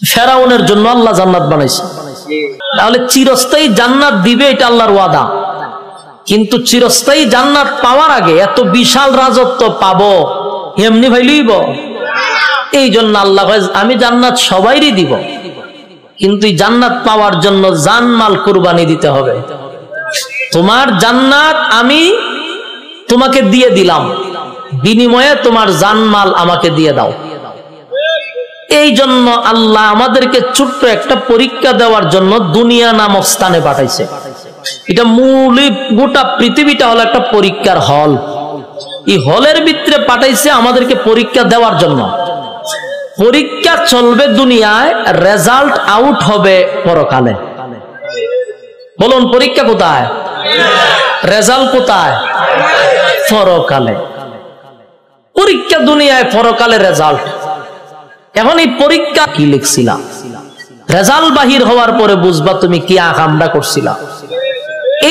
ফেরাউনের জন্য আল্লাহ জান্নাত বানাইছে, তাহলে চিরস্থায়ী জান্নাত দিবে এটা আল্লাহর ওয়াদা। কিন্তু চিরস্থায়ী জান্নাত পাওয়ার আগে এত বিশাল রাজত্ব পাবো এমনি ভাইলইব? এই জন্য আল্লাহ আমি জান্নাত সবাইরই দিব, কিন্তু জান্নাত পাওয়ার জন্য জানমাল কুরবানি দিতে হবে। তোমার জান্নাত আমি তোমাকে দিয়ে দিলাম, বিনিময়ে তোমার জানমাল আমাকে দিয়ে দাও। এই জন্য আল্লাহ আমাদেরকে ছোট্ট একটা পরীক্ষা দেওয়ার জন্য দুনিয়া নামক স্থানে পাঠাইছে। এটা মূলই গোটা পৃথিবীটা হলো একটা পরীক্ষার হল। এই হলের ভিতরে পাঠাইছে আমাদেরকে পরীক্ষা দেওয়ার জন্য। পরীক্ষা চলবে দুনিয়ায়, রেজাল্ট আউট হবে পরকালে। বলুন পরীক্ষা কোথায়, রেজাল্ট কোথায়? পরকালে। পরীক্ষা দুনিয়ায়, পরকালে রেজাল্ট। এখন এই পরীক্ষা কি লিখছিলাম, রেজাল্ট বাহির হওয়ার পরে বুঝবা তুমি কি আকামটা করছিলা।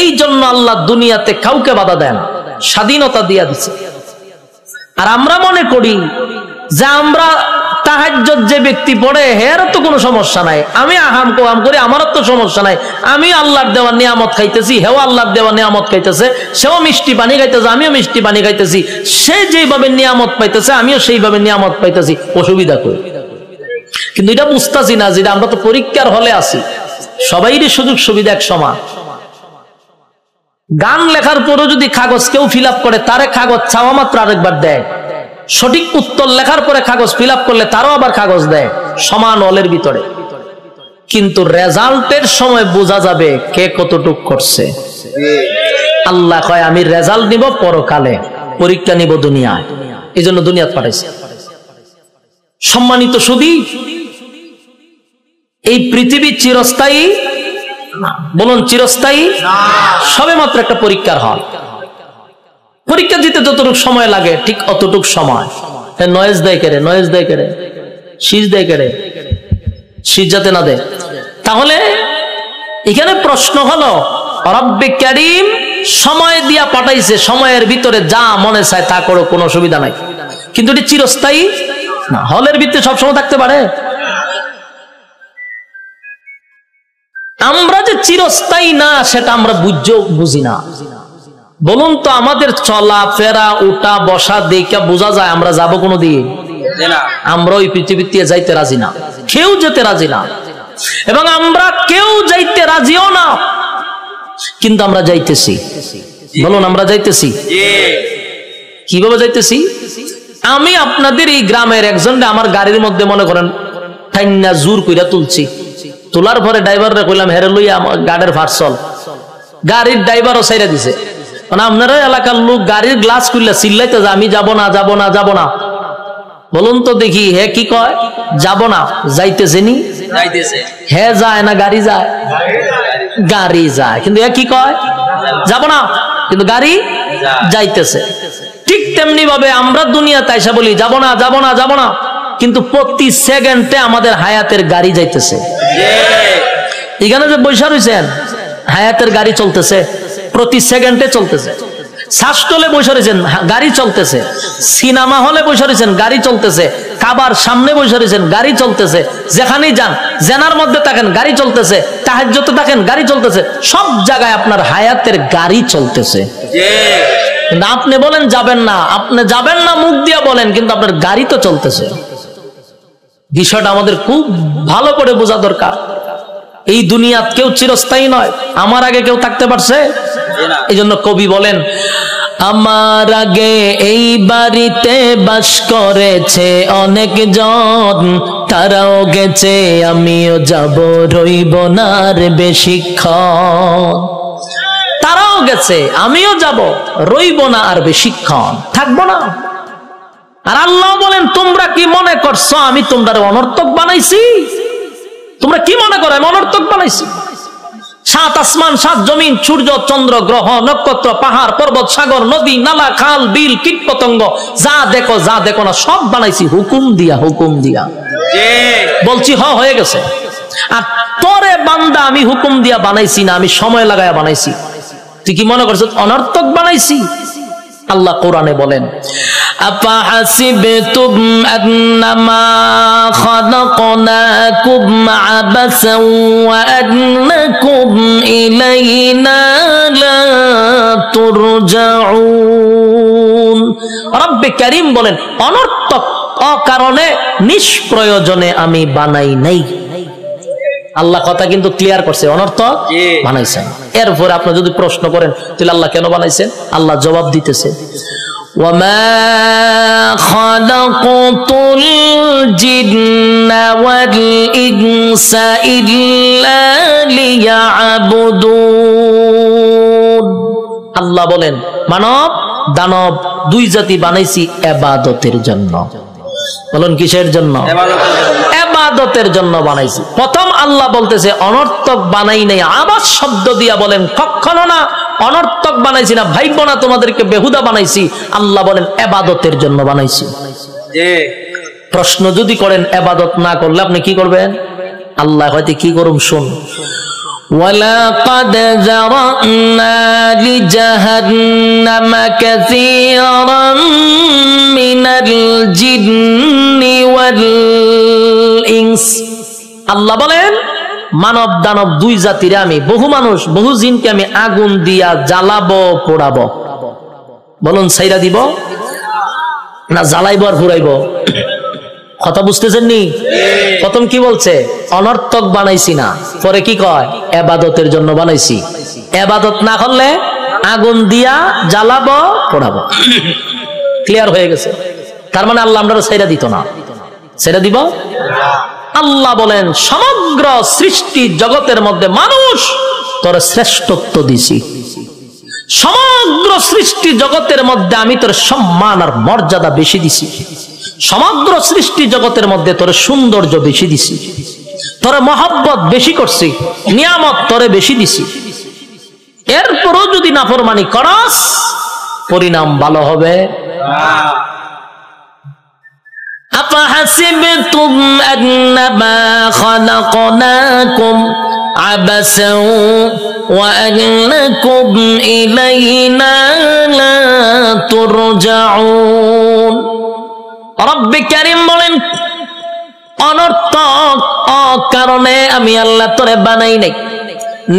এই জন্য আল্লাহ দুনিয়াতে কাউকে বাধা দেয় না, স্বাধীনতা দিয়া দিচ্ছে। আর আমরা মনে করি যে আমরা তাহাজ্জুদ যে ব্যক্তি পড়ে এর তো কোনো সমস্যা নাই, আমি আহাম কোয়াম করি আমারও তো সমস্যা নাই, আমি আল্লাহর দেওয়া নিয়ামত খাইতেছি, হেও আল্লাহর দেওয়া নিয়ামত খাইতেছে, সেও মিষ্টি পানি খাইতেছে, আমিও মিষ্টি পানি খাইতেছি, সে যেভাবে নিয়ামত পাইতেছে আমিও সেইভাবে নিয়ামত পাইতেছি, অসুবিধা করি। কিন্তু এটা বুঝতেছি না যেটা আমরা তো পরীক্ষার হলে আছি, সবাইরই সুযোগ সুবিধা এক সমান। গান লেখার পরও যদি কাগজ কেউ ফিল আপ করে, তারে কাগজ চাওয়া মাত্র আরেকবার দেয়। সঠিক উত্তর লেখার পরে কাগজ ফিল আপ করলে তারও আবার কাগজ দেয়, সমান হলের ভিতরে। কিন্তু রেজাল্টের সময় বোঝা যাবে কে কতটুক করছে। আল্লাহ কয় আমি রেজাল্ট নিব পরকালে, পরীক্ষা নিব দুনিয়ায়। এই জন্য দুনিয়াত পাঠাইছে। সম্মানিত সুধী, এই পৃথিবী চিরস্থায়ী? বলুন চিরস্থায়ী? সবে মাত্র একটা পরীক্ষার হল। পরীক্ষা দিতে যতটুকু সময় লাগে ঠিক অতটুক সময়। নয়েজ দেয় কেড়ে, নয়েজ দেয় কেড়ে, শীষ দেয় কেড়ে, শীষ যাতে না দেয়। তাহলে এখানে প্রশ্ন হলো, রব্বে কারীম সময় দিয়া পাঠাইছে, সময়ের ভিতরে যা মনে চায় তা করো, কোনো অসুবিধা নাই। কিন্তু এটি চিরস্থায়ী না, হলের ভিতরে সবসময় থাকতে পারে। আমরা যে চিরস্থায়ী না সেটা আমরা বুঝি না। বলুন তো আমাদের চলা ফেরা উঠা বসা দেখা বোঝা যায় আমরা যাবো কোনো দিন? আমরা ওই পৃথিবীতে যাইতে রাজি না, কেউ যেতে রাজি না, এবং আমরা কেউ যাইতে রাজিও না, কিন্তু আমরা যাইতেছি। বলুন আমরা যাইতেছি। কিভাবে যাইতেছি? আমি আপনাদের এই গ্রামের একজনকে আমার গাড়ির মধ্যে মনে করেন ঠাইনা জোর কইরা তুলছি, তোলার পরে ড্রাইভাররা কইলাম হেরে লইয়া আমার গাড়ির ভার্সল, গাড়ির ড্রাইভারও সাইরা দিছে। মানে আপনারা এলাকার লোক গাড়ির গ্লাস খুললে চিল্লাইতে যে আমি যাব না, যাব না, যাব না। বলুন তো দেখি হে কি কয়? যাব না। যাইতেছে নি? হে যায় না গাড়ি যায়? গাড়ি যায়, কিন্তু এ কি কয়? যাব না, কিন্তু গাড়ি যাইতেছে। ঠিক তেমনি ভাবে আমরা দুনিয়াতে আইসা বলি যাব না, যাব না, যাব না, কিন্তু প্রতি সেকেন্ডে আমাদের হায়াতের গাড়ি যাইতেছে। এখানে যে বৈশা রয়েছেন, হায়াতের গাড়ি চলতেছে, প্রতি সেকেন্ডে চলতেছে। শ্বাসতলে বসে রয়েছেন, গাড়ি চলতেছে। সিনেমা হলে বসে রয়েছেন, গাড়ি চলতেছে। কাবার সামনে বসে রয়েছেন, গাড়ি চলতেছে। যেখানেই যান, জেনার মধ্যে থাকেন, গাড়ি চলতেছে। তাহাজ্জুদে থাকেন, গাড়ি চলতেছে। সব জায়গায় আপনার হায়াতের গাড়ি চলতেছে। কিন্তু আপনি বলেন যাবেন না, আপনি যাবেন না মুখ দিয়া বলেন, কিন্তু আপনার গাড়ি তো চলতেছে। বিষয়টা আমাদের খুব ভালো করে বোঝা দরকার। এই দুনিয়াত কেউ চিরস্থায়ী নয়। আমার আগে কেউ থাকতে পারছে? এই জন্য কবি বলেন, আমার আগে এই বাড়িতে বাস করেছে অনেক জন, তারাও গেছে আমিও যাব, রইব না আর বেশিক্ষণ। তারাও গেছে আমিও যাব, রইব না আর বেশিক্ষণ, থাকবো না। আর আল্লাহ বলেন, তোমরা কি মনে করছো আমি তোমরা অনর্থক বানাইছি? তোমরা কি মনে করো আমি অনর্থক বানাইছি? সাত আসমান, সাত জমিন, সূর্য, চন্দ্র, গ্রহ, নক্ষত্র, পাহাড়, পর্বত, সাগর, নদী, নালা, খাল, বিল, কীট পতঙ্গ, যা দেখো না সব বানাইছি হুকুম দিয়া, হুকুম দিয়া। বলছি হয়ে গেছে। আর তোরে বান্দা আমি হুকুম দিয়া বানাইছি না, আমি সময় লাগায়া বানাইছি। তুই কি মনে করছিস অনর্থক বানাইছি? আল্লাহ কোরআনে বলেন, আফাহাসিবতুম আন্নামা খালাকনাকুম আবাসান ওয়া আন্নাকুম ইলাইনা লা তুরজাউন। রব্বে কারীম বলেন, অনর্থক অকারণে নিষ্প্রয়োজনে আমি বানাই নাই। আল্লাহ কথা কিন্তু ক্লিয়ার করছে, অনর্থক বানাইছেন। এরপর আপনি যদি প্রশ্ন করেন তাহলে আল্লাহ কেন বানাইছেন, আল্লাহ জবাব দিতেছে, ওয়ামা খালাকুতুল জিন্না ওয়াল ইনসা ইল্লা লিয়াবুদুন। আল্লাহ বলেন, মানব দানব দুই জাতি বানাইছি ইবাদতের জন্য। বলুন কিসের জন্য? ইবাদতের জন্য বানাইছি। প্রথম আল্লাহ বলতেছে অনর্থক বানাই নাই, আবাস শব্দ দিয়া বলেন কখনো না অনর্থক বানাইছি না, ভাইব না তোমাদেরকে বেহুদা বানাইছি। আল্লাহ বলেন ইবাদতের জন্য বানাইছি। প্রশ্ন যদি করেন ইবাদত না করলে আপনি কি করবেন, আল্লাহ হয়তো কি করুম শুন, ওয়ালাকাদ যারানা লিজাহান্নামা কাসীরাম মিনাল জিন্নি ওয়াল ইনস। আল্লাহ বলেন মানব দানব দুই জাতিরে আমি, বহু মানুষ বহু জিনকে আমি আগুন দিয়া জ্বালাবো পোড়াবো। বলুন ছাইরা দিব না জ্বালাইবো আর পুরাইবো? কথা বুঝতেছেন নি? প্রথম কি বলছে, অনর্থক বানাইছি না, পরে কি কয় ইবাদতের জন্য বানাইছি। ইবাদত না করলে আগুন দিয়া জ্বালাবো পোড়াবো। ক্লিয়ার হয়ে গেছে? তার মানে আল্লাহ আমরা ছাইরা দিত না, ছাইরা দিব। আল্লাহ বলেন সমগ্র সৃষ্টি জগতের মধ্যে মানুষ তোর শ্রেষ্ঠত্ব দিছি, সমগ্র সৃষ্টি জগতের মধ্যে আমি তোর সম্মান আর মর্যাদা বেশি দিছি, সমগ্র সৃষ্টি জগতের মধ্যে তোর সৌন্দর্য বেশি দিছি, তোর মহব্বত বেশি করছি, নিয়ামত তোরে বেশি দিছি। এরপরও যদি নাফরমানি করস পরিণাম ভালো হবে। আফাহাসিবতুম আন্নামা খালাকনাকুম আবাসান ওয়া আন্নাকুম ইলাইনা লা তুরজাউন। রব্বে কারীম বলেন অনর্থক অকারণে আমি আল্লাহ তোরে বানাই নাই,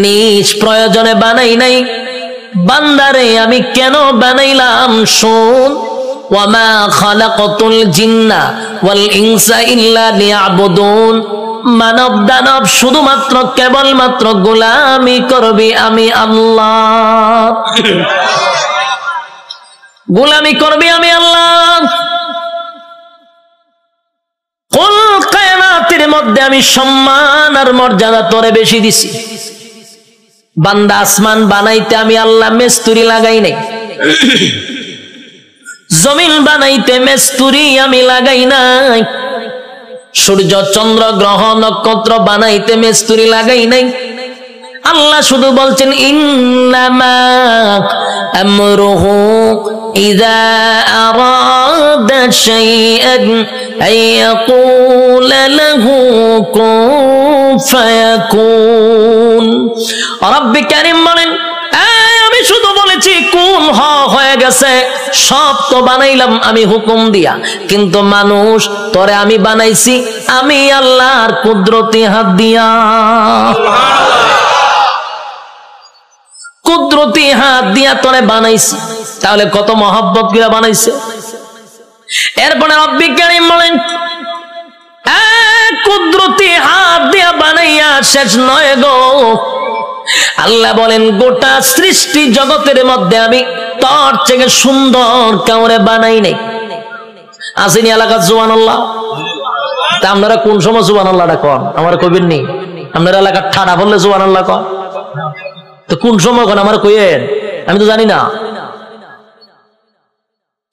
নিষ্প্রয়োজনে বানাই নাই। বান্দারে আমি কেন বানাইলাম শুন, ওয়ামা খালাকাতুল জিন্না ওয়াল ইনসা ইল্লা লিয়াবুদুন। মানব দানব শুধুমাত্র কেবলমাত্র গোলামি করবি আমি আল্লাহ, গোলামি করবি আমি আল্লাহ। কুল কায়নাতের মধ্যে আমি সম্মান আর মর্যাদা তোরে বেশি দিছি। বান্দা আসমান বানাইতে আমি আল্লাহ মিস্ত্রি লাগাই নাই, জমিন বানাইতে মিস্ত্রি আমি লাগাই নাই, সূর্য চন্দ্র গ্রহ নক্ষত্র বানাইতে মিস্ত্রি লাগাই নাই। আল্লাহ শুধু বলছেন ইন্নামা আমরুহু ইযা আরাদা শাইআন আইয়াকুলা লাহু কুন ফায়াকুন। রব্বে কারীম বলেন আমি শুধু বলেছি কোন হয়ে গেছে, সব তো বানাইলাম আমি হুকুম দিয়া, কিন্তু মানুষ তোরে আমি বানাইছি আমি আল্লাহর কুদরতি হাত দিয়া, কুদরতি হাত দিয়া তোরে বানাইছি। তাহলে কত মহব্বত করে বানাইছে। এরপরে রব্বে কারীম বলেন কুদরতি হাত দিয়া বানাইয়া শেষ নয় গো। আল্লাহ বলেন গোটা সৃষ্টি জগতের মধ্যে আমি তোর থেকে সুন্দর কাউরে বানাই নাই। আসেনি এলাকার সুবহানাল্লাহ? তা আপনারা কোন সময় সুবহানাল্লাহটা কন? আমার কইবেন নি? আপনারা এলাকার ঠাডা বললে সুবহানাল্লাহ কন, তো কোন সময় কন আমার কইয়েন? আমি তো জানি না।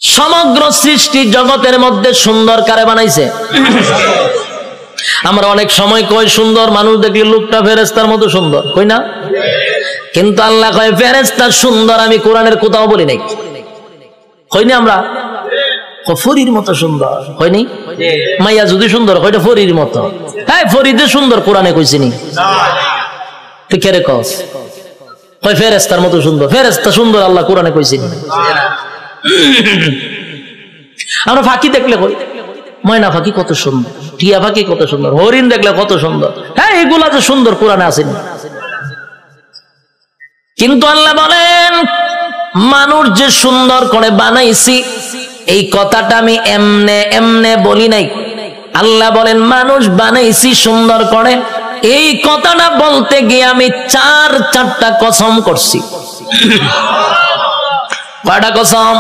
সমগ্র সৃষ্টি জগতের মধ্যে সুন্দর কারে বানাইছে? আমরা অনেক সময় কই সুন্দর মানুষ দেখলে লোকটা ফেরেশতার মতো সুন্দর, কই না? কিন্তু আল্লাহ কয় ফেরেশতা সুন্দর আমি কোরআনের কোথাও বলি নাই। হয়নি আমরা ফরির মতো সুন্দর হয়নি? মাইয়া যদি সুন্দর হয়টা ফরির মতো, হ্যাঁ ফরিদে সুন্দর কোরআনে কইছি নি? তুই কেরে কস? কয় ফেরেশতার মতো সুন্দর, ফেরেশতা সুন্দর আল্লাহ কোরআনে কইছি নি? আমরা ফাঁকি দেখলে কই, ময়না পাখি কত সুন্দর, টিয়া পাখি কত সুন্দর, হরিণ দেখলে কত সুন্দর। হ্যাঁ, এগুলা যে সুন্দর কোরআনে আসেনি। কিন্তু আল্লাহ বলেন মানুষ যে সুন্দর করে বানাইছি, এই কথাটা আমি এমনে এমনে বলি নাই। আল্লাহ বলেন মানুষ বানাইছি সুন্দর করে, এই কথাটা বলতে গিয়ে আমি চারটা কসম করছি। কয়টা কসম?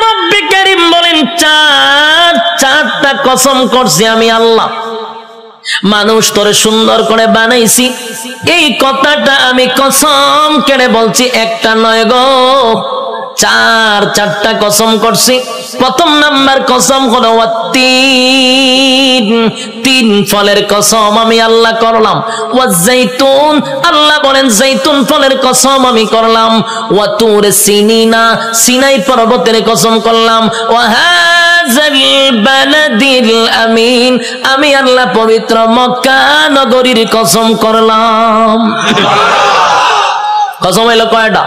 রব্বে কারীম বলেন চারটা কসম করছি আমি আল্লাহ। মানুষ তোরে সুন্দর করে বানাইছি, এই কথাটা আমি কসম কেড়ে বলছি, একটা নয় গো, চারটা কসম করছি। প্রথম নাম্বার কসম হলো তিন ফলের কসম আমি আল্লাহ করলাম। ওয়াজাইতুন, আল্লাহ বলেন জাইতুন ফলের কসম আমি করলাম। ওয়া তুর সিনিনা, সিনাই পর্বতের কসম করলাম। ওয়া হাযাল বালাদিল আমিন, আমি আল্লাহ পবিত্র মক্কা নগরীর কসম করলাম। কসম হলো কয়টা?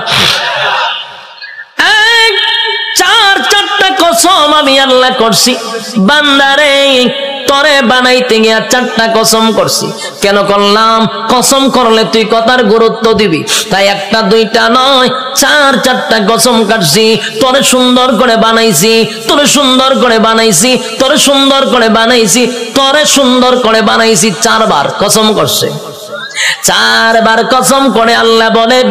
চারটা কসম আমি আল্লাহ করছি। বান্দারে তরে বানাইতে গিয়া চারটা কসম করছি। কেন করলাম? কসম করলে তুই কথার গুরুত্ব দিবি, তাই একটা দুইটা নয়, চারটা কসম কাটছি। তোরে সুন্দর করে বানাইছি, তোরে সুন্দর করে বানাইছি, তোরে সুন্দর করে বানাইছি, তোরে সুন্দর করে বানাইছি। চারবার কসম করছে। চারবার কসম করে আল্লাহ বলেন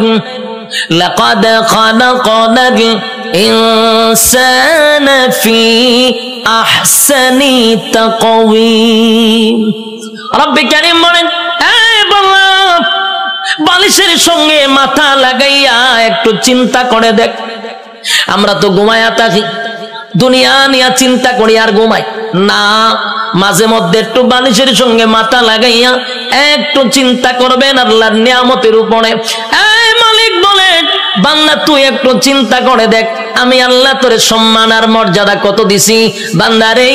লাকাদ খালাকনাল ইনসানা ফি আহসানি তাকওয়িম। রব্বে কারীম বলেন, এই বান্দা, বালিশের সঙ্গে মাথা লাগাইয়া একটু চিন্তা করে দেখ। আমরা তো ঘুমায়া থাকি, দুনিয়া নিয়ে চিন্তা করি আর ঘুমাই না। মাঝে মধ্যে একটু বালিশের সঙ্গে মাথা লাগাইয়া একটু চিন্তা করবেন আল্লাহর নিয়ামতের উপরে। এই মালিক বলেন, বান্দা তুই একটু চিন্তা করে দেখ, আমি আল্লাহ তোর সম্মান আর মর্যাদা কত দিছি। বান্দারে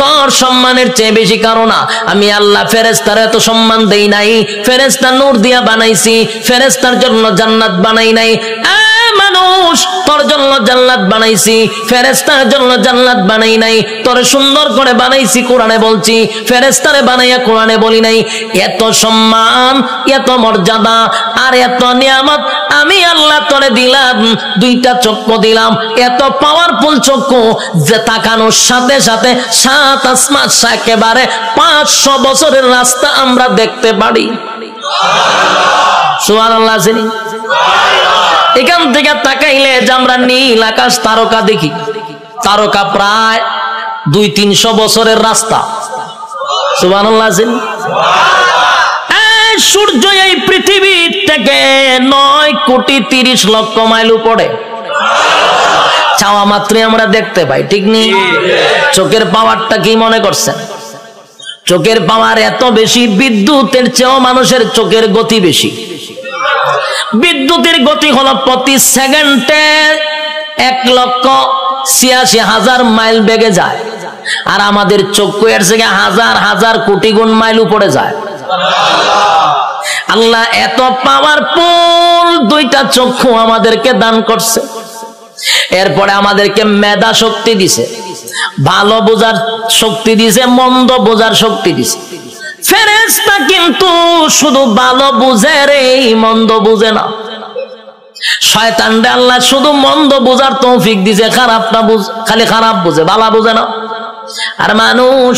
তোর সম্মানের চেয়ে বেশি কারণ আমি আল্লাহ ফেরেশতার এত সম্মান দেই নাই। ফেরেশতা নূর দিয়া বানাইছি, ফেরেশতার জন্য জান্নাত বানাই নাই। মানুষ তোর জন্য জান্নাত বানাইছি, ফেরেশতার জন্য জান্নাত বানাই নাই। তোর সুন্দর করে বানাইছি কোরআনে বলছি, ফেরেশতারে বানাইয়া কোরআনে বলি নাই। এত সম্মান, এত মর্যাদা আর এত নিয়ামত আমি আল্লাহ তোরে দিলাম। দুইটা চক্ষু দিলাম, এত পাওয়ারফুল চক্ষু যে তাকানোর সাথে সাথে সাত আসমান একেবারে 500 বছরের রাস্তা আমরা দেখতে পারি। সুবহানাল্লাহ। এখান থেকে তাকাইলে যে আমরা নীল আকাশ তারকা দেখি, তারকা প্রায় 200-300 বছরের রাস্তা। সুবহানাল্লাহ। সূর্য এই পৃথিবীর থেকে 9,30,00,000 মাইল উপরে, চাওয়া মাত্রই আমরা দেখতে পাই, ঠিক নেই? চোখের পাওয়ারটা কি মনে করছেন? চোখের পাওয়ার এত বেশি, বিদ্যুতের চেয়েও মানুষের চোখের গতি বেশি। বিদ্যুতের গতি হলো প্রতি সেকেন্ডে 1,86,000 মাইল বেগে যায়, আর আমাদের চক্ষু এর থেকে হাজার হাজার কোটি গুণ মাইল উপরে যায়। আল্লাহ এত পাওয়ারফুল দুইটা চক্ষু আমাদেরকে দান করছে। এরপরে আমাদেরকে মেধা শক্তি দিছে, ভালো বোঝার শক্তি দিছে, মন্দ বোঝার শক্তি দিছে। ফেরেশতা কিন্তু শুধু ভালো বুঝে রে, মন্দ বুঝে না। শয়তানরে আল্লাহ শুধু মন্দ বুঝার তৌফিক দিছে, খারাপটা খালি খারাপ বুঝে, ভালো বুঝে না। আর মানুষ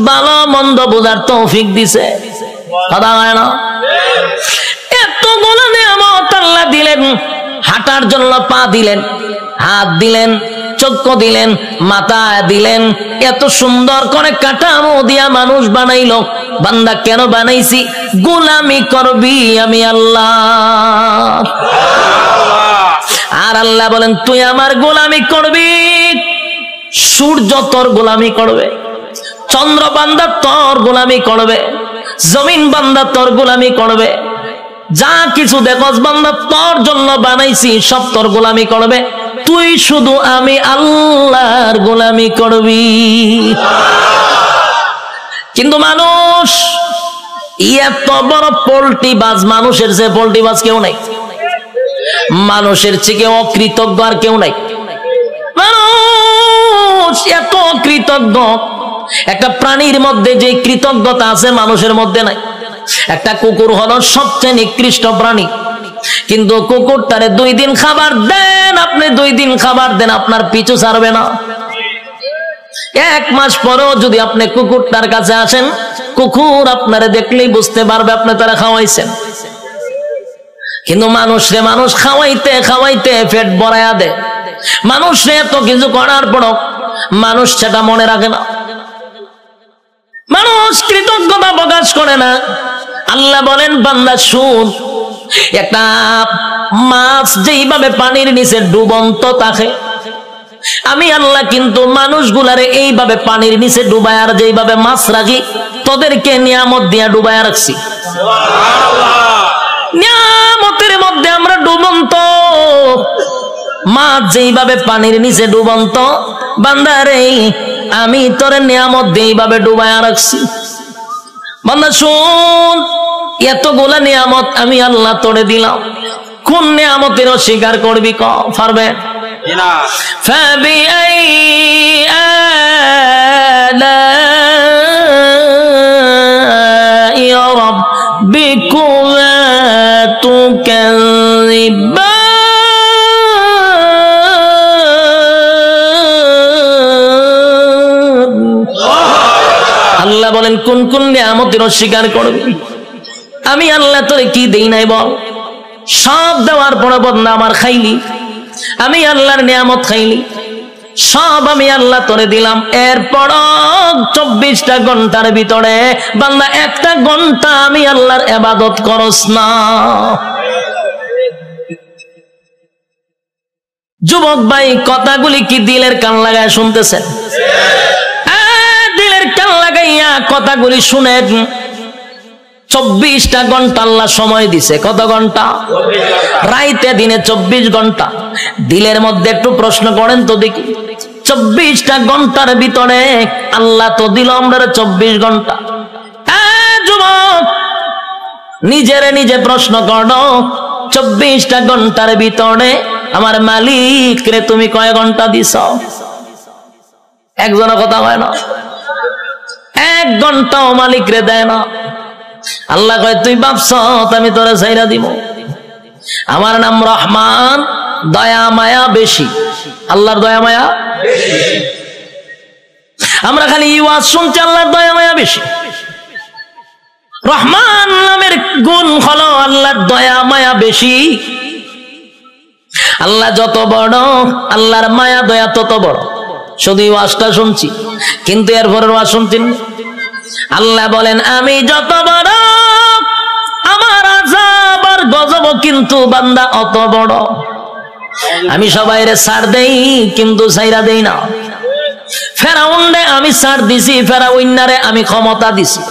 ভালো মন্দ বুঝার তৌফিক দিছে, কথা হয় না? এতগুলো নিয়ামত আল্লাহ দিলেন, হাঁটার জন্য পা দিলেন, হাত দিলেন, চক্ষু দিলেন, মাথা দিলেন, এত সুন্দর করে কাঠামো দিয়া মানুষ বানাইলো। বান্দা কেন বানাইছি? গোলামি করবি আমি আল্লাহ। আর আল্লাহ বলেন তুই আমার গোলামি করবি। সূর্য তোর গোলামি করবে, চন্দ্র বান্দা তোর গোলামি করবে, জমিন বান্দা তোর গোলামি করবে, যা কিছু দেখস বান্দা তোর জন্য বানাইছি সব তোর গোলামি করবে। তুই শুধু আমি আল্লাহর গোলামি করবি। কিন্তু মানুষ এত বড় পোল্ট্রি বাজ, মানুষের যে পোল্ট্রি বাজ কেউ নাই। মানুষের থেকে অকৃতজ্ঞ আর কেউ নাই। মানুষ এত কৃতজ্ঞ, একটা প্রাণীর মধ্যে যে কৃতজ্ঞতা আছে মানুষের মধ্যে নাই। একটা কুকুর হলো সবচেয়ে নিকৃষ্ট প্রাণী, কিন্তু কুকুরটারে 2 দিন খাবার দেন, আপনি 2 দিন খাবার দেন, আপনার পিছু ছাড়বে না। 1 মাস পরেও যদি আপনি কুকুরটার কাছে আসেন, কুকুর আপনারে দেখলেই বুঝতে পারবে আপনি তারা খাওয়াইছেন। কিন্তু মানুষরে মানুষ খাওয়াইতে খাওয়াইতে পেট ভরায়া দেয়। মানুষরে এত কিছু করার পরও মানুষ সেটা মনে রাখে না, মানুষ কৃতজ্ঞতা প্রকাশ করে না। আল্লাহ বলেন, বান্দা শুন, একটা মাছ যেইভাবে পানির নিচে ডুবন্ত থাকে, আমি আল্লাহ কিন্তু মানুষগুলারে এইভাবে পানির নিচে ডুবায় আর যেইভাবে মাছ রাখি, তোদেরকে নিয়ামত দিয়া ডুবায় রাখছি। নিয়ামতের মধ্যে আমরা ডুবন্ত, মাছ যেইভাবে পানির নিচে ডুবন্ত, বান্দারে আমি তোরে নিয়ামত দিয়ে এইভাবে ডুবায় রাখছি। বান্দা শুন, এতগুলা নিয়ামত আমি আল্লাহ তোরে দিলাম, কোন নিয়ামতের অস্বীকার করবি? পারবে না। ফাবিআই আলাই রাব্বিকুমা তুকাযিবান। আল্লাহ বলেন, কোন কোন নিয়ামতের অস্বীকার করবি? আমি আল্লাহ তোরে কি দেই নাই বল? সব দেওয়ার পরে বদনা আমার খাইলি, আমি আল্লাহর নিয়ামত খাইলি, সব আমি আল্লাহ তোরে দিলাম। এরপর 24টা ঘন্টার ভিতরে বান্দা 1টা ঘন্টা আমি আল্লাহর ইবাদত করস না। যুবক ভাই, কথাগুলি কি দিলের কান লাগায় শুনতেছেন? দিলের কান লাগাইয়া কথাগুলি শুনেন। 24টা ঘন্টা আল্লাহ সময় দিছে। কত ঘন্টা? রাইতে দিনে 24 ঘন্টা। দিলের মধ্যে একটু প্রশ্ন করেন তো দেখি, 24টা ঘন্টার ভিতরে আল্লাহ তো দিল আমরা 24 ঘন্টা। যুবক, নিজেরে নিজে প্রশ্ন করো, 24টা ঘন্টার ভিতরে আমার মালিক রে তুমি কয় ঘন্টা দিছ? একজনের কথা হয় না, 1 ঘন্টাও মালিক রে দেয় না। আল্লাহ কয়, তুই ভাবছ আমি তোরে ছাইরা দিব? আমার নাম রহমান, দয়া মায়া বেশি। আল্লাহর দয়া মায়া বেশি। আমরা খালি ওয়াজ শুনছি, আল্লাহর দয়া মায়া বেশি। রহমান নামের গুণ হলো আল্লাহর দয়া মায়া বেশি। আল্লাহ যত বড়, আল্লাহর মায়া দয়া তত বড়। শুধু ওয়াজটা শুনছি, কিন্তু এরপরের ওয়াজ শুনছেন। আল্লাহ বলেন, আমি যত বড়, আমার আযাব আর গজব কিন্তু বান্দা অত বড়। আমি সবাইরে ছাড় দেই, কিন্তু ছাইরা দেই না। ফেরাউনরে আমি ছাড় দিছি, ফেরাউনারে আমি ক্ষমতা দিছি।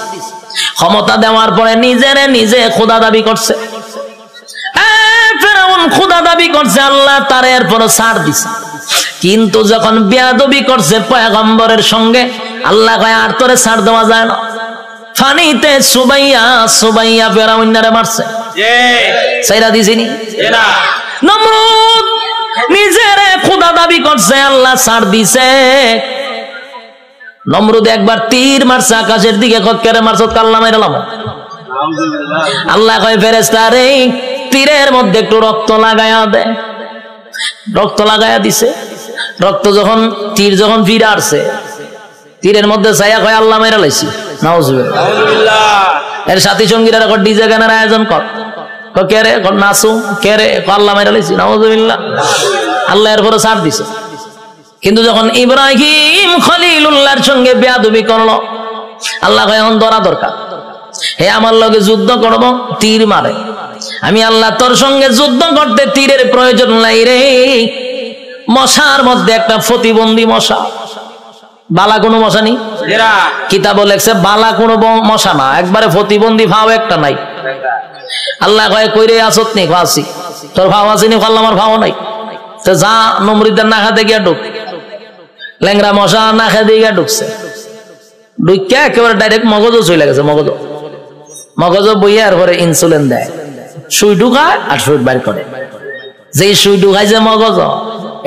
ক্ষমতা দেওয়ার পরে নিজেরে নিজে খোদা দাবি করছে। ফেরাউন খোদা দাবি করছে, আল্লাহ তারে এরপর ছাড় দিছে। কিন্তু যখন বেয়াদবি করছে পয়গম্বরের সঙ্গে, আল্লাহ কয় আর তোরে ছাড় দেওয়া যায় না। ফানিতে সুবাইয়া সুবাইয়া ফেরাউনারে মারছে, ছাইরা দিছিনি? নমরুদ নিজেরে খোদা দাবি করছে, আল্লাহ ছাড় দিছে। নমরুদ একবার তীর মারছে আকাশের দিকে, কেড়ে মারছ কাল্লা মাইরালাম। আল্লাহ কয় ফেরেশতা রে, তীরের মধ্যে একটু রক্ত লাগায়া দে। রক্ত লাগায়া দিছে। রক্ত যখন তীর যখন ফিরে আসছে, তীরের মধ্যে ছায়া কয় আল্লাহ মাইরা লাইছি। নাউজুবিল্লাহ। এর সাথী সঙ্গীরা ডিজে গানের আয়োজন কর, কে রে? নাচু। কে রে? আল্লাহ মাইরা লাইছি। নাউজুবিল্লাহ। আল্লাহ এর পরে ছাড় দিছে। কিন্তু যখন ইব্রাহিম খলিলুল্লাহর সঙ্গে বেয়াদবি করলো, আল্লাহ কয় এখন ধরা দরকার। হে আমার লগে যুদ্ধ করব, তীর মারে। আমি আল্লাহ তোর সঙ্গে যুদ্ধ করতে তীরের প্রয়োজন নাই রে। মশার মধ্যে একটা প্রতিবন্ধী মশা, বালা কোনো মশা নেই। কিতাব লেখছে বালা কোনো মশা না, একবারে প্রতিবন্ধী ভাও একটা নাই। আল্লাহ কয় কইরে আসত নি? ফাঁসি। তোর ভাও আসেনি? ফাল্লা আমার ভাও নাই। তো যা, নমরুদের না খাতে গিয়া ঢুক। ল্যাংরা মশা না খেতে গিয়া ঢুকছে। ঢুকিয়া একেবারে ডাইরেক্ট মগজও চলে গেছে। মগজ বইয়া আর পরে ইনসুলিন দেয়, সুই ঢুকায় আর সুই বাইর করে। যে সুই ঢুকাইছে মগজ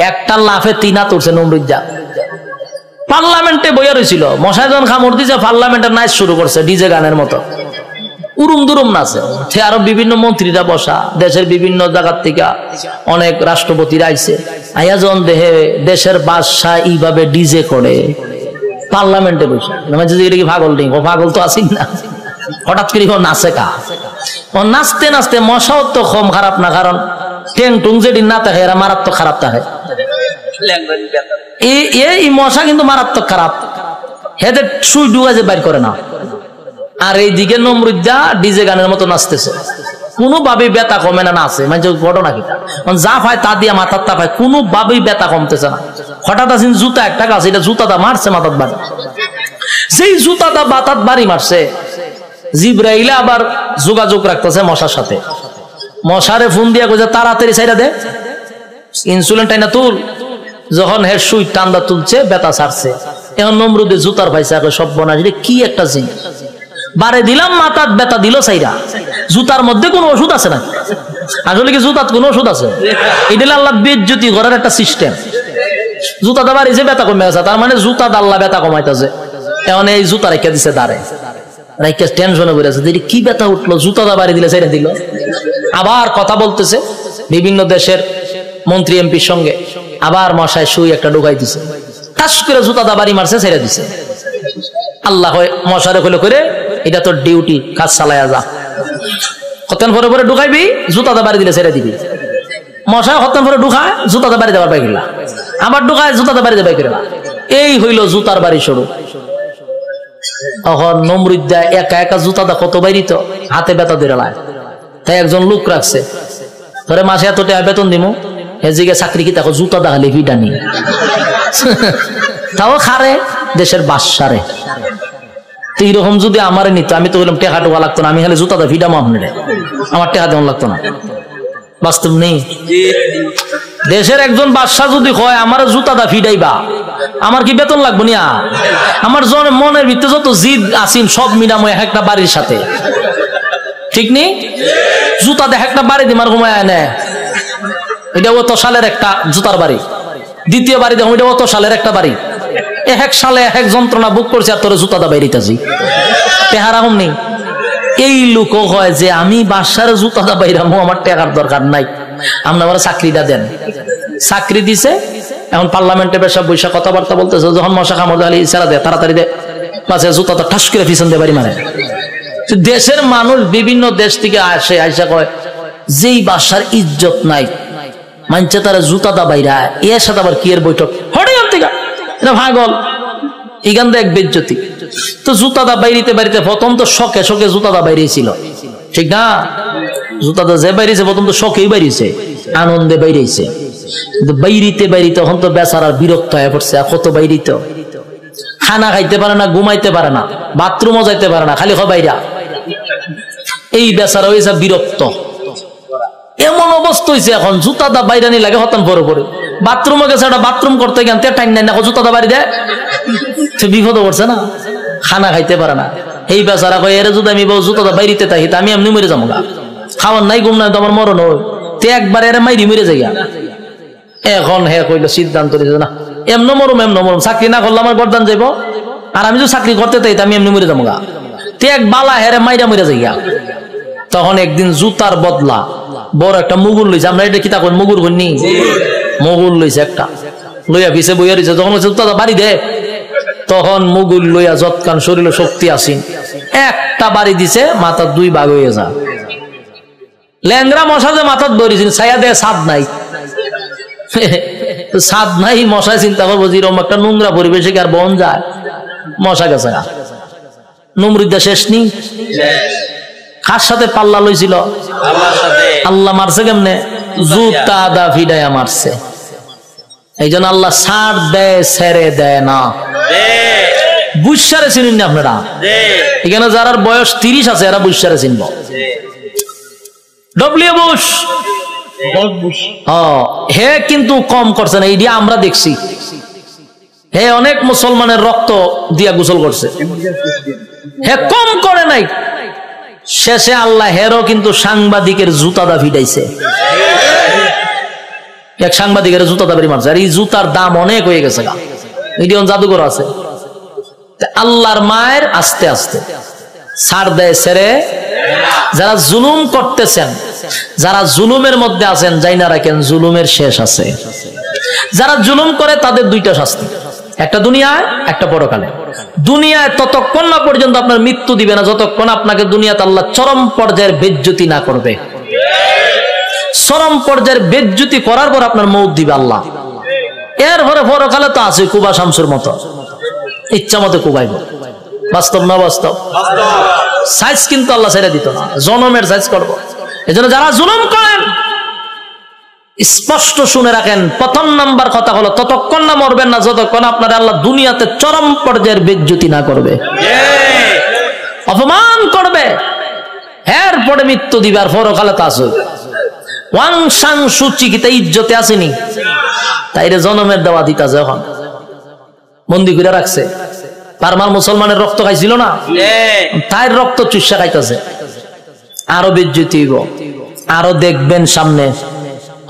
একটা লাফে 3 হাত উঠছে নমরুদ্দা। পার্লামেন্টে বইয়া রয়েছিল, মশাই যখন খামড় দিছে পার্লামেন্টের নাচ শুরু করছে ডিজে গানের মতো, উরুম দুরুম নাচে। সে আরো বিভিন্ন মন্ত্রীরা বসা, দেশের বিভিন্ন জায়গার থেকে অনেক রাষ্ট্রপতিরা আইছে, আয়াজন দেহে দেশের বাদশাহ এইভাবে ডিজে করে পার্লামেন্টে বসে। এটা কি পাগল নেই? ও পাগল তো আসি না, হঠাৎ করে ও নাচে কা। ও নাচতে নাচতে মশাও তো কম খারাপ না, কারণ টেং টুং যেদিন না থাকে এরা মারাত্মক খারাপ থাকে। এই মশা কিন্তু মারাত্মক খারাপ, হেদের সুই ডুগা যে বাইর করে না। আর এইদিকে নমরুদ্দা ডিজে গানের মতো নাচতেছে, কোনোভাবেই ব্যথা কমে না। নাচে মানে ঘটনা কি, যা পায় তা দিয়ে মাথার তা পায়, কোনোভাবেই ব্যথা কমতেছে না। হঠাৎ আসেন জুতা একটা গাছ, এটা জুতাটা মারছে মাথার বাড়ি। সেই জুতাটা মাথার বাড়ি মারছে, জিব্রাইল আবার যোগাযোগ রাখতেছে মশার সাথে। মশারে ফোন দিয়ে কইছে তাড়াতাড়ি ছাইরা দে, ইনসুলিন টাইনা তুল। যখন হের সুই টান্দা তুলছে ব্যথা ছাড়ছে। এখন নমরুদে জুতার পাইছে, সব বনা কি একটা জিনিস বারে দিলাম, মাথার ব্যথা দিল সাইরা। জুতার মধ্যে কোনো ওষুধ আছে না? আসলে কি জুতার কোনো ওষুধ আছে? এটা আল্লাহ বেজ্জতি করার একটা সিস্টেম। জুতাটা বাড়িছে ব্যথা কমে গেছে, তার মানে জুতা আল্লাহ ব্যথা কমাইতেছে। এখন এই জুতা রেখে দিছে দাঁড়ে, রেখে টেনশনে পড়ে আছে, কি ব্যথা উঠলো, জুতাটা বাড়ি দিলে ছেড়ে দিল। আবার কথা বলতেছে বিভিন্ন দেশের মন্ত্রী এমপির সঙ্গে, আবার মশায় সুই একটা ঢুকাই দিছে, টাস করে জুতাটা বাড়ি মারছে, ছেড়ে দিছে। আল্লাহ মশারে হলো করে, এটা তোর ডিউটি, কাজ চালায়া যা। কতক্ষণ পরে পরে ঢুকাইবি, জুতাটা বাড়ি দিলে ছেড়ে দিবি। মশা কতক্ষণ পরে ঢুকায়, জুতাটা বাড়ি দেওয়ার বাই গেলা, আবার ঢুকায়, জুতাটা বাড়ি দেবাই গেলা। এই হইল জুতার বাড়ি শুরু। তখন নমরুদ্দা একা একা জুতাটা কত বাইরিত, হাতে ব্যথা ধরে লায়। তাই একজন লোক রাখছে, ধরে মাসে এত টাকা বেতন দিমু, এদিকে চাকরি কি দেখো জুতা দেখালে ভিডানি তাও খারে দেশের বাদশারে। এইরকম যদি আমার নিত, আমি তো বললাম টেকা টোকা লাগতো না, আমি খালি জুতাটা ভিডামো আপনার, আমার টেকা দেওয়া লাগতো না। বাস্তব নেই? দেশের একজন বাদশা যদি হয় আমার জুতাটা ফিডাইবা, আমার কি বেতন লাগবো না? আমার মনের ভিতরে যত জিদ আসিন সব মিলামো একটা বাড়ির সাথে, ঠিক নেই? জুতা দেখ একটা বাড়ি দিমার ঘুমায় আনে, এটা অত সালের একটা জুতার বাড়ি। দ্বিতীয় বাড়ি দেখো, এটা অত সালের একটা বাড়ি। এক সালে এক যন্ত্রণা বুক করছে, আর তোর জুতাটা বাইরিতেছি, টেহারা হম নেই। এই লোক হয় যে আমি বাসার জুতাটা বাইরামো, আমার টেকার দরকার নাই, আপনি আমার চাকরিটা দেন। চাকরি দিছে, এখন পার্লামেন্টে বেশা বৈশা কথাবার্তা বলতেছে, যখন মশা কামড় আলী ইশারা দেয় তাড়াতাড়ি দে, পাশে জুতাটা ঠাস করে পিছন দিয়ে বাড়ি মারে। দেশের মানুষ বিভিন্ন দেশ থেকে আসে, আইসা কয় যেই বাসার ইজ্জত নাই, মানছে তারা জুতাটা বাইরা, এর সাথে আবার কি এর বৈঠক হঠাৎ থেকে এটা ভাগল, এখান থেকে এক বেজ্জতি। তো জুতাটা বাইরিতে বাড়িতে প্রথম তো শখে শখে জুতাটা বাইরেছিল, ঠিক না? জুতাটা যে বাইরেছে প্রথম তো শখেই বাইরেছে, আনন্দে বাইরেছে, কিন্তু বাইরিতে বাইরিতে তখন তো বেচারার বিরক্ত হয়ে পড়ছে। কত বাইরিত, খানা খাইতে পারে না, ঘুমাইতে পারে না, বাথরুমও যাইতে পারে না, খালি বাইরা। এই বেচারা হয়েছে বিরক্ত, এমন অবস্থা হয়েছে এখন জুতাটা বাইরানি লাগে হতান পরে পরে। বাথরুমে গেছে, একটা বাথরুম করতে গেন টাইম নাই না, জুতাটা বাড়ি দেয়, সে বিপদ করছে না, খানা খাইতে পারে না। এই বেচারা কয় এর যদি আমি জুতাটা বাইরিতে থাকি আমি এমনি মরে যাবো, খাওয়ার নাই ঘুম নাই তো আমার মরণ হয়, তে একবার এর মাইরি মরে যাই। এখন হে কইল সিদ্ধান্ত নিয়েছে না, এমন মরম চাকরি না করলে আমার গরদান যাইব, আর আমি যদি চাকরি করতে তাই আমি এমনি মরে যাবো, তে এক বালা হেরে মাইরা মরে যাই। তখন একদিন জুতার বদলা বড় একটা মুগুর লইছে, আমরা এটা কি তা কই মুগুর কইনি, মুগুর লইছে একটা, লইয়া পিছে বইয়া রইছে। যখন জুতাটা বাড়ি দে, তখন মুগুর লইয়া যৎকান শরীরে শক্তি আসিন, একটা বাড়ি দিছে, মাথার 2 ভাগ হয়ে যা। ল্যাংরা মশা যে মাথার ধরেছিল, ছায়া দেয় ছাদ নাই, ছাদ নাই, মশায় চিন্তা করবো যেরকম একটা নোংরা পরিবেশে আর বন যায়, মশা গেছে। নমরুদ্দা শেষ নি, কার সাথে পাল্লা লইছিল? আল্লাহ মারছে কেমনে? জুতা দা ফিডাইয়া মারছে। এই জন্য আল্লাহ ছাড় দেয়, ছেড়ে দেয় না। বুঝসারে চিনেন না আপনারা? এখানে যারা বয়স 30 আছে এরা বুঝসারে চিনব। ডব্লিউ বুশ হে কিন্তু কম করছে না, এইটা আমরা দেখছি। হে অনেক মুসলমানের রক্ত দিয়া গোসল করছে, হে কম করে নাই। শেষে আল্লাহ হেরও কিন্তু সাংবাদিকের জুতাদা ফিটাইছে। এক সাংবাদিকের জুতা দাবি মারছে, আর এই জুতার দাম অনেক হয়ে গেছে, মিডিয়ন জাদুঘর আছে। আল্লাহর মায়ের আস্তে আস্তে ছাড় দেয় ছেড়ে। যারা জুলুম করতেছেন, যারা জুলুমের মধ্যে আছেন, যাই না রাখেন জুলুমের শেষ আছে। যারা জুলুম করে তাদের দুইটা শাস্তি, একটা দুনিয়ায় একটা পরকালে। দুনিয়ায় ততক্ষণ না পর্যন্ত আপনার মৃত্যু দিবে না যতক্ষণ আপনাকে দুনিয়াতে আল্লাহ চরম পর্যায়ের বেজ্জতি না করবে। চরম পর্যায়ের বেজ্জতি করার পর আপনার মৌত দিবে আল্লাহ। এরপরে পরকালে তো আছে কুবা শামসুর মতো, ইচ্ছা মতো কুবাইব। বাস্তব না বাস্তব? সাইজ কিন্তু আল্লাহ ছেড়ে দিত না, জনমের সাইজ করবো। এই জন্য যারা জুলুম করেন স্পষ্ট শুনে রাখেন, প্রথম নাম্বার কথা হলো ততক্ষণ না মরবেন না যতক্ষণ আপনার আল্লাহ দুনিয়াতে চরম পর্যায়ের বেজ্জতি না করবে, অপমান করবে। এরপরে মৃত্যু দিবে, আর পরকালে তা আছে ওয়াং সাং সুচি কি তাই ইজ্জতে আসেনি, তাইরে জনমের দেওয়া দিতাছে। এখন বন্দি করে রাখছে, পারমার মুসলমানের রক্ত খাইছিল না, তাই রক্ত চুষা খাইতেছে। আরো বেজ্জতি হইব, আরো দেখবেন সামনে,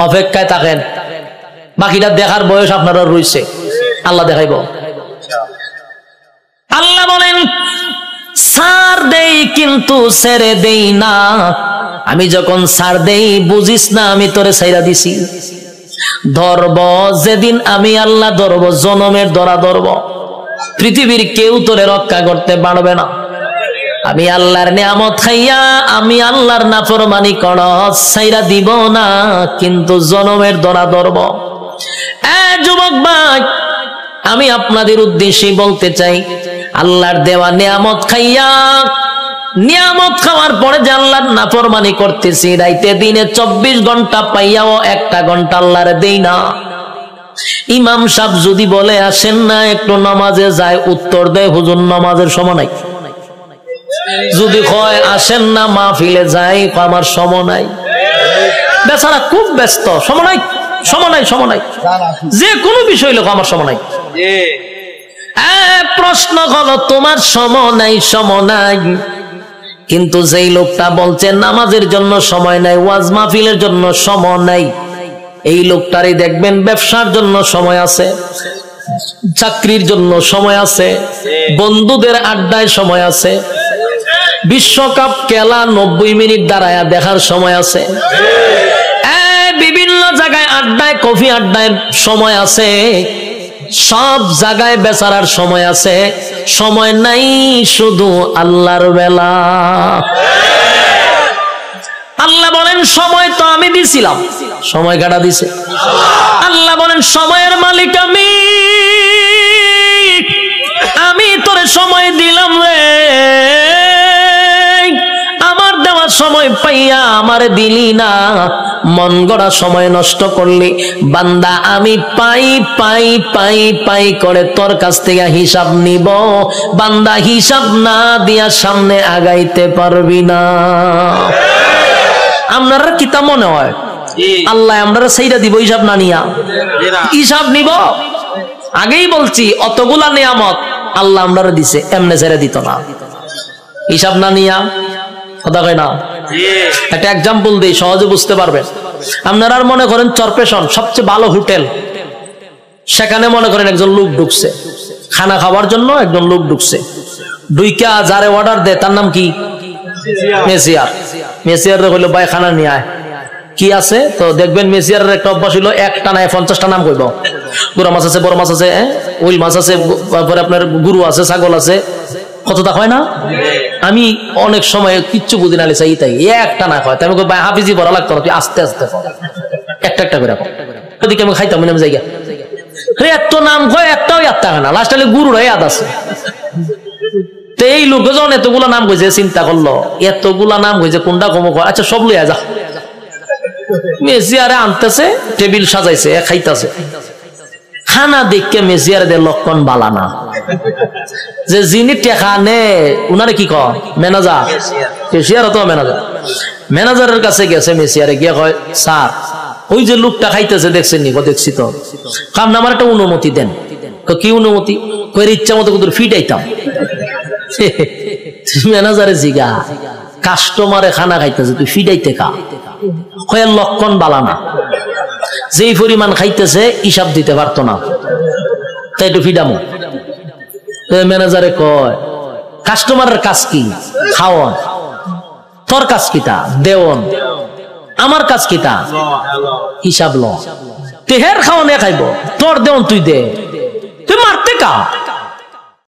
অপেক্ষায় থাকেন। বাকিটা দেখার বয়স আপনারা রয়েছে, আল্লাহ দেখাইব। আল্লাহ বলেন ছাড় দেই কিন্তু ছেড়ে দেই না। আমি যখন ছাড় দেই বুঝিস না আমি তোরে ছাইরা দিছি। ধরব যেদিন আমি আল্লাহ ধরব, জনমের ধরা ধরব, পৃথিবীর কেউ তোরে রক্ষা করতে পারবে না। আমি আল্লাহর নিয়ামত খাইয়া আমি আল্লাহর নাফরমানি করস, ছাইরা দিব না, কিন্তু জনমের ধরা ধরব। যুবক ভাই, আমি আপনাদের উদ্দেশ্যে বলতে চাই, আল্লাহর দেওয়া নিয়ামত খাইয়া, নিয়ামত খাওয়ার পরে যে আল্লাহর নাফরমানি করতেছি, রাইতে দিনে 24 ঘন্টা পাইয়াও 1টা ঘন্টা আল্লাহর দেই না। ইমাম সাহেব যদি বলে আসেন না একটু নামাজে যায়, উত্তর দেয় হুজুর নামাজের সময় নাই। যদি কয় আসেন না মাহফিলে যাই, আমার সময় নাই। বেচারা খুব ব্যস্ত, সময় নাই, সময় নাই, সময় নাই, যে কোনো বিষয় লোক আমার সময় নাই। প্রশ্ন হলো তোমার সময় নাই, সময় নাই, কিন্তু যেই লোকটা বলছে নামাজের জন্য সময় নাই, ওয়াজ মাহফিলের জন্য সময় নাই, এই লোকটারই দেখবেন ব্যবসার জন্য সময় আছে, চাকরির জন্য সময় আছে, বন্ধুদের আড্ডায় সময় আছে, বিশ্বকাপ খেলা 90 মিনিট দাঁড়ায়া দেখার সময় আছে, বিভিন্ন জায়গায় আড্ডায়, কফি আড্ডায় সময় আছে, সব জায়গায় বেচারার সময় আছে। সময় নাই শুধু আল্লাহর বেলা। আল্লাহ বলেন সময় তো আমি দিছিলাম, সময় কাটা দিছে আল্লাহ। বলেন সময়ের মালিক আমি তোরে সময় দিলাম রে, আমার দেওয়ার সময় পাইয়া আমারে দিলি না, মন গড়া সময় নষ্ট করলি। বান্দা আমি পাই পাই পাই পাই করে তোর কাছ থেকে হিসাব নিব, বান্দা হিসাব না দিয়া সামনে আগাইতে পারবি না। আপনারা কিতা মনে হয় আল্লাহ আমরা সেইটা দিব হিসাব না নিয়া? হিসাব নিব। আগেই বলছি অতগুলা নিয়ামত আল্লাহ আমরা দিছে, এমনে ছেড়ে দিত না, হিসাব না নিয়া। কথা কয় না? একটা এক্সাম্পল দিই, সহজে বুঝতে পারবেন। আপনারা মনে করেন চরপেশন সবচেয়ে ভালো হোটেল, সেখানে মনে করেন একজন লোক ঢুকছে খানা খাওয়ার জন্য, একজন লোক ঢুকছে, ঢুইকা যারে অর্ডার দেয় তার নাম কি? মেসিয়ার। মেসিয়ার কইলো ভাই খানা নিয়ে আয়, কি আছে? তো দেখবেন মেসিয়ারের একটা অভ্যাস হলো একটা না 50টা নাম কইব। গুড়া মাছ আছে, বড় মাছ আছে, উইল মাছ আছে, তারপরে আপনার গরু আছে, ছাগল আছে, কতটা হয় না? আমি অনেক সময় কিচ্ছু বুঝি না, চাই তাই একটা না হয়, আমি ভাই হাফিজি পড়া লাগতো না, তুই আস্তে আস্তে একটা একটা করে ওদিকে আমি খাইতাম আমি জায়গা এত নাম কয়, একটাও একটা হয় না, লাস্ট হলে গুরুরা ইয়াদ আছে। তো এই লোকজন এতগুলা নাম কইছে, চিন্তা করলো এতগুলা নাম কইছে কোনটা কম কয়, আচ্ছা সব লইয়া যা। মেসিয়ারে আনতেছে, টেবিল সাজাইছে, খাইতেছে। খানা দেখে মেসিয়ারে দে লক্ষণ বালা না, যে যিনি টেকা নে উনারে কি কয়? ম্যানেজার। কেশিয়ার তো ম্যানেজার। ম্যানেজারের কাছে গেছে মেসিয়ারে, গিয়ে কয় স্যার ওই যে লোকটা খাইতেছে দেখছেন নি? দেখছি তো। কারণ আমার একটা অনুমতি দেন। কি অনুমতি? কয়ের ইচ্ছা মতো কত ফিটাইতাম। ম্যানেজারে জিগা কাস্টমারে খানা খাইতেছে, তুই ফিটাইতে কা? কয়ের লক্ষণ বালা না। যেই পরিমাণ খাইতেছে হিসাব দিতে পারতো না, তাই একটু ফিডামো। ম্যানেজারে কয় কাস্টমারের কাজ কি? খাওয়ান। তোর কাজ কিটা? দেওন। আমার কাজ কিটা? হিসাব ল। তেহের খাওয়ানে খাইব, তোর দেওন তুই দে, তুই মারতে কা।